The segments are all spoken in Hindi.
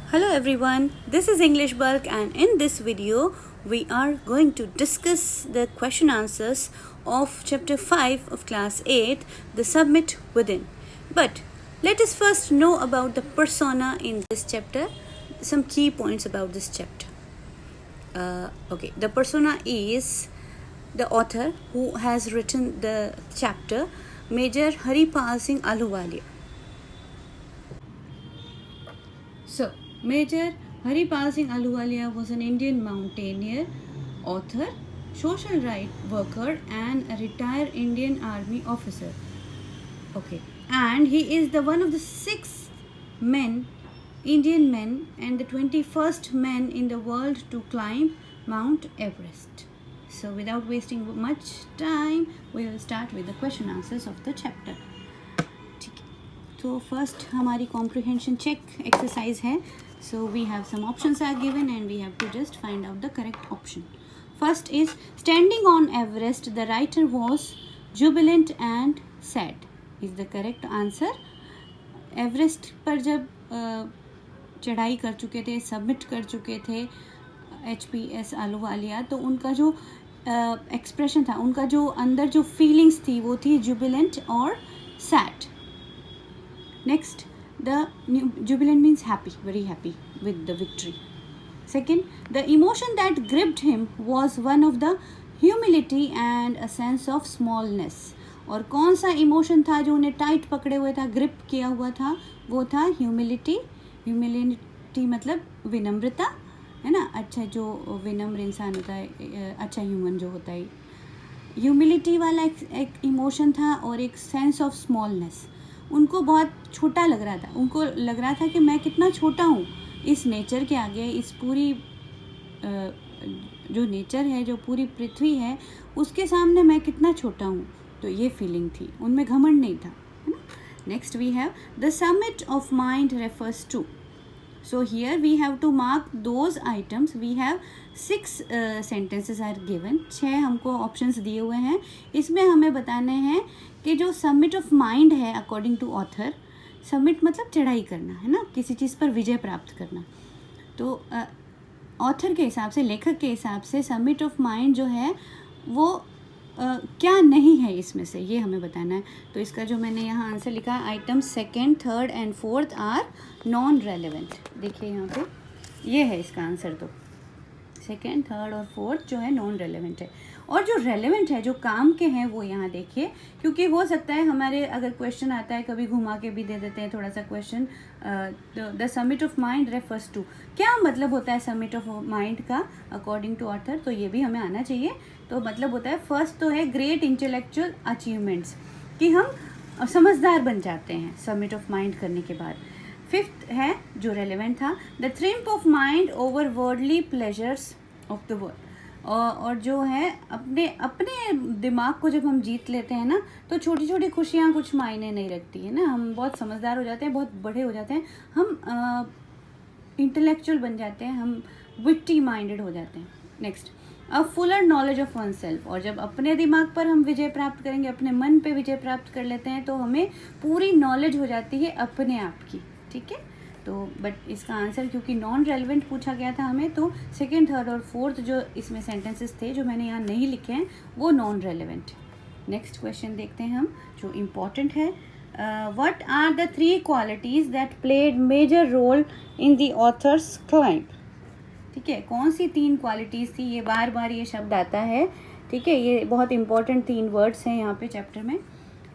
Hello everyone, this is English Bulk and in this video we are going to discuss the question answers of chapter 5 of class 8, the Submit Within. But let us first know about the persona in this chapter, some key points about this chapter. The persona is the author who has written the chapter, Major Haripal Singh Ahluwalia. So, Major Haripal Singh Ahluwalia was an Indian mountaineer, author, social rights worker and a retired Indian army officer. And he is the one of the 6 Indian men and the 21st man in the world to climb Mount Everest. So without wasting much time, we will start with the question answers of the chapter. तो फर्स्ट हमारी कॉम्प्रिहेंशन चेक एक्सरसाइज है. So we have some options are given and we have to just find out the correct option. First is standing on Everest the writer was jubilant and sad is the correct answer. Everest पर जब चढ़ाई कर चुके थे, सबमिट कर चुके थे HPS आहलूवालिया, तो उनका जो एक्सप्रेशन था, उनका जो अंदर जो फीलिंग्स थी वो थी जुबिलेंट और sad. Next, the jubilant means happy, very happy with the victory. Second, the emotion that gripped him was one of the humility and a sense of smallness. और कौन सा इमोशन था जो उन्हें टाइट पकड़े हुए था, ग्रिप किया हुआ था? वो था ह्यूमिलिटी. ह्यूमिलिटी मतलब विनम्रता, है ना. अच्छा, जो विनम्र इंसान होता है, अच्छा ह्यूमन जो होता है, ह्यूमिलिटी वाला एक इमोशन था. और एक सेंस ऑफ स्मॉलनेस, उनको बहुत छोटा लग रहा था. उनको लग रहा था कि मैं कितना छोटा हूँ इस नेचर के आगे, इस पूरी जो नेचर है, जो पूरी पृथ्वी है, उसके सामने मैं कितना छोटा हूँ. तो ये फीलिंग थी, उनमें घमंड नहीं था, है ना. Next we have the summit of mind refers to. So here we have to mark those items. We have 6 sentences are given. 6 हमको options दिए हुए हैं. इसमें हमें बताने हैं कि जो समिट ऑफ माइंड है अकॉर्डिंग टू ऑथर, समिट मतलब चढ़ाई करना, है ना, किसी चीज़ पर विजय प्राप्त करना. तो ऑथर के हिसाब से, लेखक के हिसाब से समिट ऑफ माइंड जो है वो क्या नहीं है इसमें से, ये हमें बताना है. तो इसका जो मैंने यहाँ आंसर लिखा, item 2nd, 3rd and 4th are non relevant. देखिए यहाँ पे ये है इसका आंसर. तो 2nd, 3rd और 4th जो है नॉन रेलिवेंट है. और जो रेलिवेंट है, जो काम के हैं, वो यहाँ देखिए, क्योंकि हो सकता है हमारे अगर क्वेश्चन आता है, कभी घुमा के भी दे देते हैं थोड़ा सा question. The summit of mind refers to, क्या मतलब होता है समिट ऑफ माइंड का अकॉर्डिंग टू ऑथर, तो ये भी हमें आना चाहिए. तो मतलब होता है, फर्स्ट तो है ग्रेट इंटेलेक्चुअल अचीवमेंट्स, कि हम समझदार बन जाते हैं समिट ऑफ माइंड करने के बाद. 5th है जो रेलेवेंट था, the triumph of mind over worldly pleasures of the world. और जो है अपने दिमाग को जब हम जीत लेते हैं ना, तो छोटी छोटी खुशियाँ कुछ मायने नहीं रखती है ना. हम बहुत समझदार हो जाते हैं, बहुत बड़े हो जाते हैं, हम इंटेलेक्चुअल बन जाते हैं, हम विट्टी माइंडेड हो जाते हैं. Next, a Fuller knowledge of one self. और जब अपने दिमाग पर हम विजय प्राप्त करेंगे, अपने मन पे विजय प्राप्त कर लेते हैं, तो हमें पूरी नॉलेज हो जाती है अपने आप की. ठीक है. तो बट इसका आंसर क्योंकि नॉन रेलिवेंट पूछा गया था हमें, तो 2nd, 3rd और 4th जो इसमें सेंटेंसेस थे जो मैंने यहाँ नहीं लिखे हैं, वो नॉन रेलिवेंट. नेक्स्ट क्वेश्चन देखते हैं हम, जो इम्पॉर्टेंट है. What are the 3 qualities that played major role in the author's climb. ठीक है, कौन सी 3 क्वालिटीज़ थी, ये बार बार ये शब्द आता है. ठीक है, ये बहुत इंपॉर्टेंट 3 वर्ड्स हैं यहाँ पे चैप्टर में.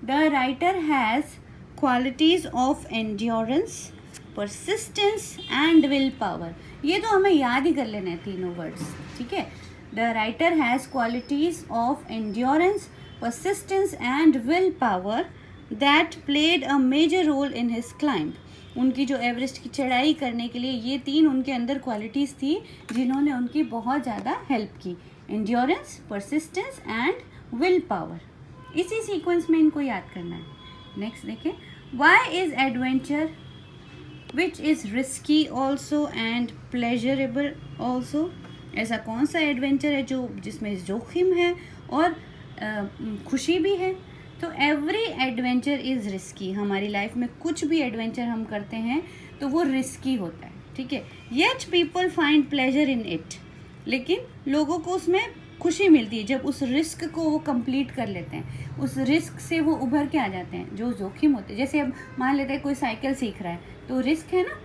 The writer has qualities of endurance, persistence and will power. ये तो हमें याद ही कर लेना है तीनों वर्ड्स. ठीक है, the writer has qualities of endurance, persistence and will power that played a major role in his climb. उनकी जो एवरेस्ट की चढ़ाई करने के लिए ये 3 उनके अंदर क्वालिटीज़ थी जिन्होंने उनकी बहुत ज़्यादा हेल्प की. Endurance, persistence and will power. इसी सीक्वेंस में इनको याद करना है. नेक्स्ट देखें, why is adventure which is risky also and pleasurable also. ऐसा कौन सा एडवेंचर है जो जिसमें जोखिम है और खुशी भी है. तो एवरी एडवेंचर इज़ रिस्की. हमारी लाइफ में कुछ भी एडवेंचर हम करते हैं तो वो रिस्की होता है. ठीक है. Yet people find pleasure in it, लेकिन लोगों को उसमें खुशी मिलती है जब उस रिस्क को वो कंप्लीट कर लेते हैं, उस रिस्क से वो उभर के आ जाते हैं. जो जोखिम होते हैं, जैसे अब मान लेते हैं कोई साइकिल सीख रहा है तो रिस्क है ना,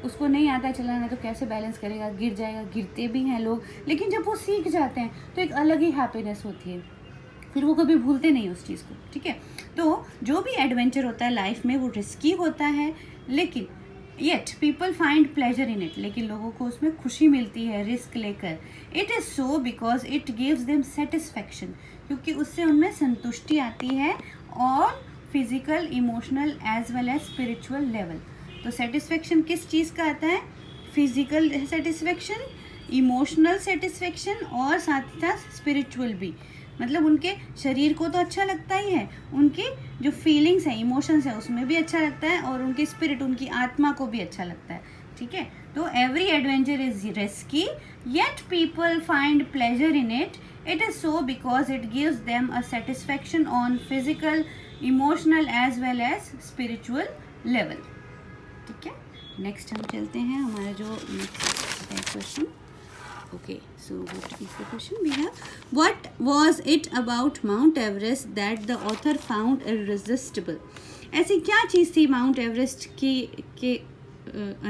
उसको नहीं आता चलाना तो कैसे बैलेंस करेगा, गिर जाएगा. गिरते भी हैं लोग, लेकिन जब वो सीख जाते हैं तो एक अलग ही हैप्पीनेस होती है, फिर वो कभी भूलते नहीं उस चीज़ को. ठीक है, तो जो भी एडवेंचर होता है लाइफ में वो रिस्की होता है, लेकिन yet people find pleasure in it, लेकिन लोगों को उसमें खुशी मिलती है रिस्क लेकर. It is so because it gives them satisfaction, क्योंकि उससे उनमें संतुष्टि आती है, और physical, emotional as well as spiritual level. तो सेटिस्फैक्शन किस चीज़ का आता है? फिजिकल सेटिस्फैक्शन, इमोशनल सेटिस्फैक्शन और साथ ही साथ स्पिरिचुअल भी. मतलब उनके शरीर को तो अच्छा लगता ही है, उनकी जो फीलिंग्स हैं, इमोशंस है, उसमें भी अच्छा लगता है, और उनकी स्पिरिट, उनकी आत्मा को भी अच्छा लगता है. ठीक है, तो every adventure is risky yet people find pleasure in it. It is so because it gives them a satisfaction on physical, emotional as well as spiritual level. ठीक है, नेक्स्ट हम चलते हैं हमारा जो next question. Okay, so what is the question we have? What was it about Mount Everest that the author found irresistible? ऐसी क्या चीज़ थी माउंट एवरेस्ट के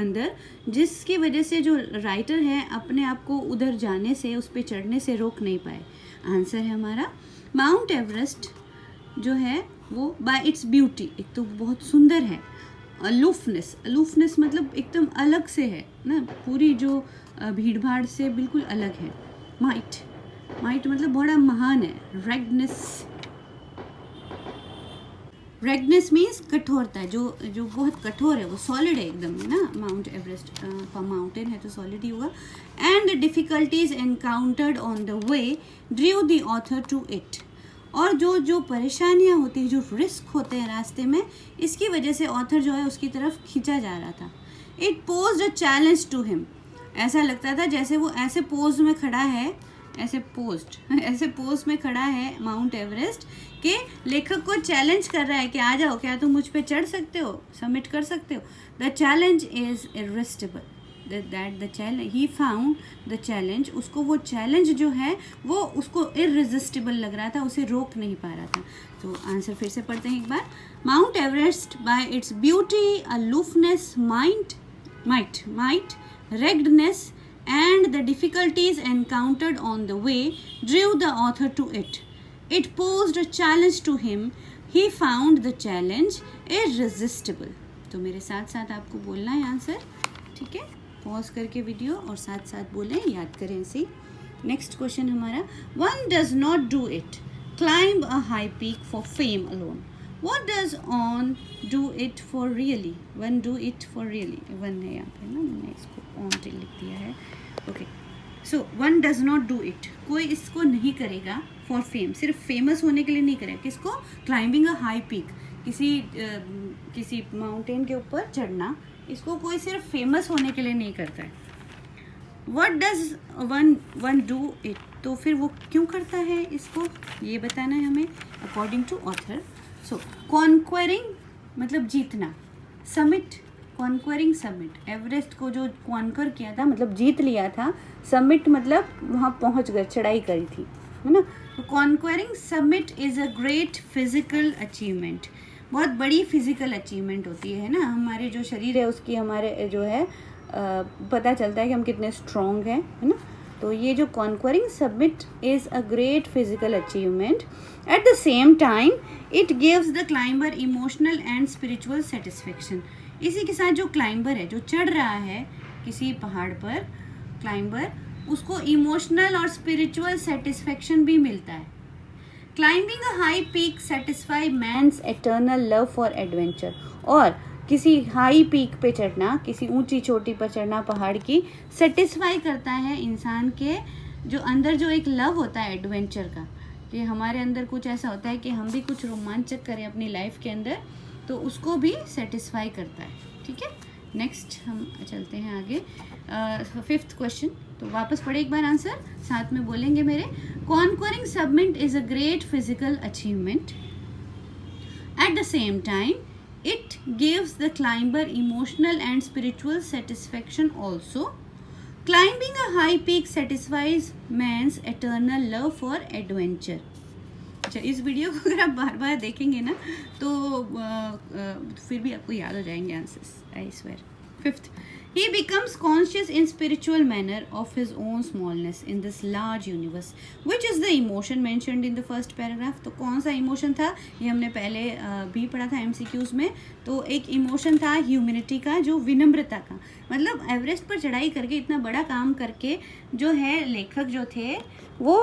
अंदर जिसकी वजह से जो राइटर है अपने आप को उधर जाने से, उस पर चढ़ने से रोक नहीं पाए? आंसर है हमारा माउंट एवरेस्ट जो है वो बाय इट्स ब्यूटी, एक तो बहुत सुंदर है. अलोफनेस मतलब एकदम अलग से है ना, पूरी जो भीड़ भाड़ से बिल्कुल अलग है. माइट मतलब बड़ा महान है. रेगनेस मीन्स कठोरता, जो बहुत कठोर है, वो सॉलिड है एकदम, है ना. माउंट एवरेस्ट माउंटेन है तो सॉलिड ही होगा. And difficulties encountered on the way drew the author to it. और जो परेशानियां होती हैं, जो रिस्क होते हैं रास्ते में, इसकी वजह से ऑथर जो है उसकी तरफ खींचा जा रहा था. It posed a challenge to him. ऐसा लगता था जैसे वो ऐसे पोज में खड़ा है, ऐसे पोज में खड़ा है माउंट एवरेस्ट के लेखक को चैलेंज कर रहा है कि आ जाओ, क्या तुम मुझ पे चढ़ सकते हो, सबमिट कर सकते हो. The challenge is irresistible. That the challenge he found the challenge, उसको वो चैलेंज जो है वो उसको इररेसिस्टिबल लग रहा था, उसे रोक नहीं पा रहा था. तो आंसर फिर से पढ़ते हैं एक बार. Mount Everest by its beauty, aloofness, might, ruggedness and the difficulties encountered on the way drew the author to it. It posed a challenge to him. He found the challenge irresistible. तो मेरे साथ साथ आपको बोलना है आंसर. ठीक है, पॉज करके वीडियो और साथ साथ बोलें, याद करें इसे. नेक्स्ट क्वेश्चन हमारा. One does not do it. Climb a high peak for fame alone. What does on do it for really? One do it for really. One है यहाँ पे ना, मैंने इसको on लिख दिया है. Okay. So one does not do it. कोई इसको नहीं करेगा for fame. सिर्फ फेमस होने के लिए नहीं करेगा. किसको? Climbing a high peak. किसी माउंटेन के ऊपर चढ़ना, इसको कोई सिर्फ फेमस होने के लिए नहीं करता है. What does one do it? तो फिर वो क्यों करता है इसको, ये बताना है हमें according to author. सो कॉन्क्वेरिंग मतलब जीतना. समिट, कॉन्क्वेरिंग समिट, एवरेस्ट को जो कॉन्कर किया था मतलब जीत लिया था. समिट मतलब वहाँ पहुँच गए, चढ़ाई करी थी, है ना. तो conquering summit is a great physical achievement. बहुत बड़ी फिजिकल अचीवमेंट होती है ना. हमारे जो शरीर है उसकी हमारे जो है पता चलता है कि हम कितने स्ट्रॉन्ग हैं, है ना. तो ये जो conquering submit is a great physical achievement. At the same time it gives the climber emotional and spiritual satisfaction. इसी के साथ जो क्लाइंबर है, जो चढ़ रहा है किसी पहाड़ पर, क्लाइंबर, उसको इमोशनल और स्पिरिचुअल सेटिस्फेक्शन भी मिलता है. Climbing a high peak satisfies man's eternal love for adventure. और किसी हाई पीक पे चढ़ना, किसी ऊंची चोटी पर चढ़ना पहाड़ की, सेटिस्फाई करता है इंसान के जो अंदर जो एक लव होता है एडवेंचर का, कि हमारे अंदर कुछ ऐसा होता है कि हम भी कुछ रोमांचक करें अपनी लाइफ के अंदर, तो उसको भी सेटिस्फाई करता है. ठीक है, नेक्स्ट हम चलते हैं आगे. 5th question. तो वापस पढ़े एक बार आंसर, साथ में बोलेंगे मेरे. Conquering submit is a great physical achievement. At the same time It gives the climber emotional and spiritual satisfaction also. Climbing a high peak satisfies man's eternal love for adventure. अच्छा, इस वीडियो को अगर आप बार बार देखेंगे ना तो फिर भी आपको याद हो जाएंगे answers, I swear. Fifth, he becomes conscious in spiritual manner of his own smallness in this large universe, which is the emotion mentioned in the first paragraph. तो कौन सा इमोशन था ये हमने पहले भी पढ़ा था MCQs में. तो एक इमोशन था ह्यूमिनिटी का, जो विनम्रता का. मतलब एवरेस्ट पर चढ़ाई करके इतना बड़ा काम करके जो है लेखक जो थे वो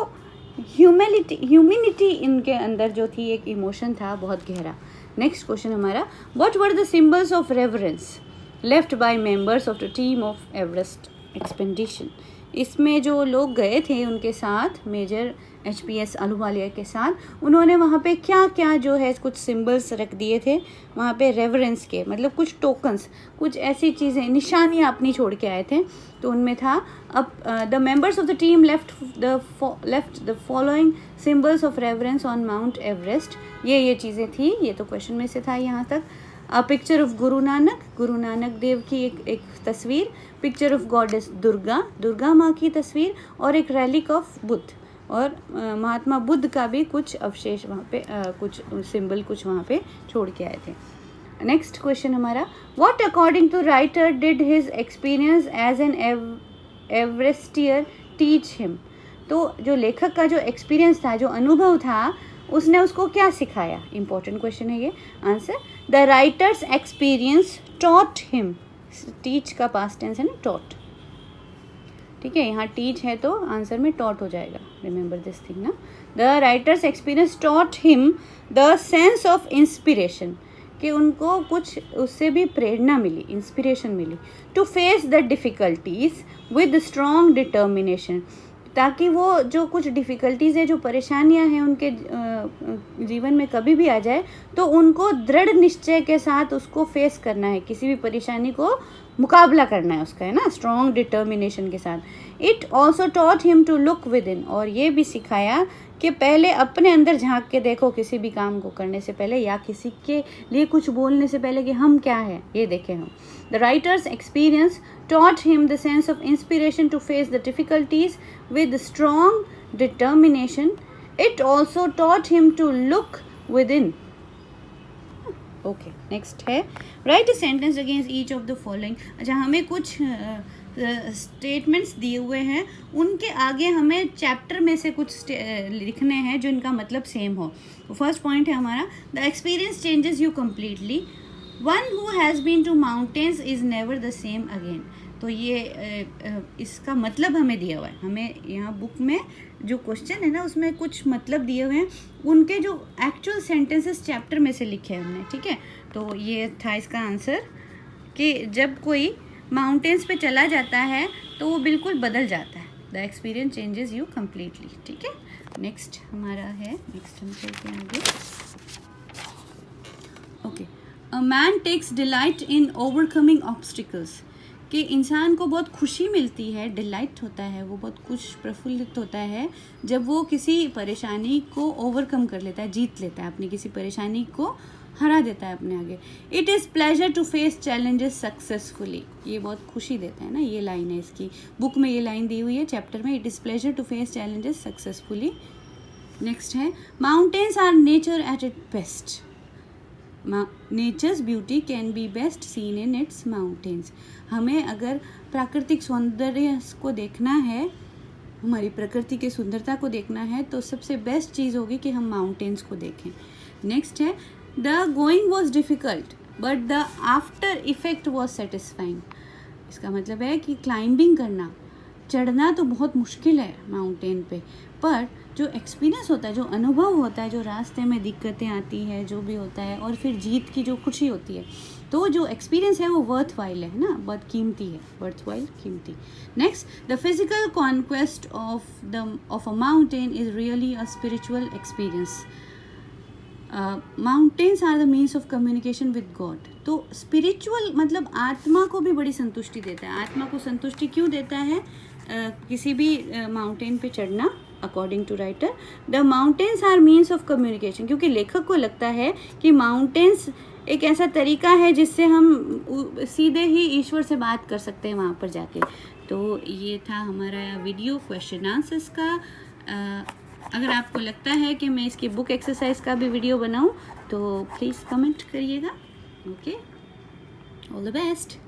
ह्यूमिनिटी इनके अंदर जो थी, एक इमोशन था बहुत गहरा. नेक्स्ट क्वेश्चन हमारा, what were the symbols of reverence left by members of the team of Everest expedition. इसमें जो लोग गए थे उनके साथ, मेजर HPS अहलूवालिया के साथ, उन्होंने वहाँ पे क्या क्या जो है कुछ सिंबल्स रख दिए थे वहाँ पे रेवरेंस के, मतलब कुछ टोकन्स, कुछ ऐसी चीज़ें, निशानियाँ अपनी छोड़ के आए थे. तो उनमें था, अब the members of the team left the following symbols of reverence on mount Everest. ये चीज़ें थी. ये तो क्वेश्चन में से था यहाँ तक. A picture of Guru Nanak Dev की एक तस्वीर, पिक्चर ऑफ गॉडेस दुर्गा माँ की तस्वीर, और एक रेलिक ऑफ बुद्ध, और महात्मा बुद्ध का भी कुछ अवशेष वहाँ पे, कुछ सिंबल कुछ वहाँ पे छोड़ के आए थे. नेक्स्ट क्वेश्चन हमारा, what according to writer did his experience as an Everester teach him. तो जो लेखक का जो एक्सपीरियंस था, जो अनुभव था, उसने उसको क्या सिखाया. इंपॉर्टेंट क्वेश्चन है ये. Answer, the writer's experience taught him. Teach का पास्ट टेंस है ना, टॉट. ठीक है, यहाँ टीच है तो आंसर में टॉट हो जाएगा. रिमेंबर दिस थिंग ना. The writer's experience taught him the sense of inspiration, कि उनको कुछ उससे भी प्रेरणा मिली, इंस्पिरेशन मिली. To face the difficulties with strong determination, ताकि वो जो कुछ डिफ़िकल्टीज़ है, जो परेशानियां हैं उनके जीवन में कभी भी आ जाए तो उनको दृढ़ निश्चय के साथ उसको फेस करना है, किसी भी परेशानी को मुकाबला करना है उसका, है ना, स्ट्रॉन्ग डिटर्मिनेशन के साथ. It also taught him to look within, और ये भी सिखाया कि पहले अपने अंदर झांक के देखो, किसी भी काम को करने से पहले या किसी के लिए कुछ बोलने से पहले कि हम क्या है ये देखें हम. The writer's experience taught him the sense of inspiration to face the difficulties with strong determination. It also taught him to look within. Okay, next है, write a sentence against each of the following. अच्छा, हमें कुछ स्टेटमेंट्स दिए हुए हैं, उनके आगे हमें चैप्टर में से कुछ लिखने हैं जो इनका मतलब सेम हो. फर्स्ट पॉइंट है हमारा, the experience changes you completely. One who has been to mountains is never the same again. तो ये इसका मतलब हमें दिया हुआ है. हमें यहाँ बुक में जो क्वेश्चन है ना उसमें कुछ मतलब दिए हुए हैं, उनके जो एक्चुअल सेंटेंसेस चैप्टर में से लिखे हैं हमने. ठीक है, तो ये था इसका आंसर, कि जब कोई माउंटेन्स पे चला जाता है तो वो बिल्कुल बदल जाता है. The experience changes you completely. ठीक है, नेक्स्ट हमारा है, नेक्स्ट हम चलते हैं आगे. Okay, a man takes delight in overcoming obstacles, कि इंसान को बहुत खुशी मिलती है, डिलाइट होता है, वो बहुत खुश प्रफुल्लित होता है जब वो किसी परेशानी को ओवरकम कर लेता है, जीत लेता है, अपनी किसी परेशानी को हरा देता है अपने आगे. It is pleasure to face challenges successfully. ये बहुत खुशी देता है ना, ये लाइन है इसकी, बुक में ये लाइन दी हुई है चैप्टर में. It is pleasure to face challenges successfully. Next है, mountains are nature at it best. Nature's beauty can be best seen in its mountains. हमें अगर प्राकृतिक सौंदर्य को देखना है, हमारी प्रकृति की सुंदरता को देखना है, तो सबसे बेस्ट चीज़ होगी कि हम माउंटेन्स को देखें. नेक्स्ट है, the going was difficult but the after effect was satisfying. इसका मतलब है कि क्लाइंबिंग करना, चढ़ना तो बहुत मुश्किल है माउंटेन पे, पर जो एक्सपीरियंस होता है, जो अनुभव होता है, जो रास्ते में दिक्कतें आती है, जो भी होता है, और फिर जीत की जो खुशी होती है, तो जो एक्सपीरियंस है वो वर्थ वाइल है ना, बहुत कीमती है, वर्थ वाइल, कीमती. Next, the physical conquest of a mountain is really a spiritual experience. Mountains are the means of communication with God. तो स्पिरिचुअल मतलब आत्मा को भी बड़ी संतुष्टि देता है. आत्मा को संतुष्टि क्यों देता है किसी भी माउंटेन पे चढ़ना? According to writer, the mountains are means of communication, क्योंकि लेखक को लगता है कि माउंटेन्स एक ऐसा तरीका है जिससे हम सीधे ही ईश्वर से बात कर सकते हैं वहाँ पर जाके। तो ये था हमारा वीडियो क्वेश्चन आंसर्स का। अगर आपको लगता है कि मैं इसकी बुक एक्सरसाइज का भी वीडियो बनाऊँ तो प्लीज़ कमेंट करिएगा। Okay, all the best.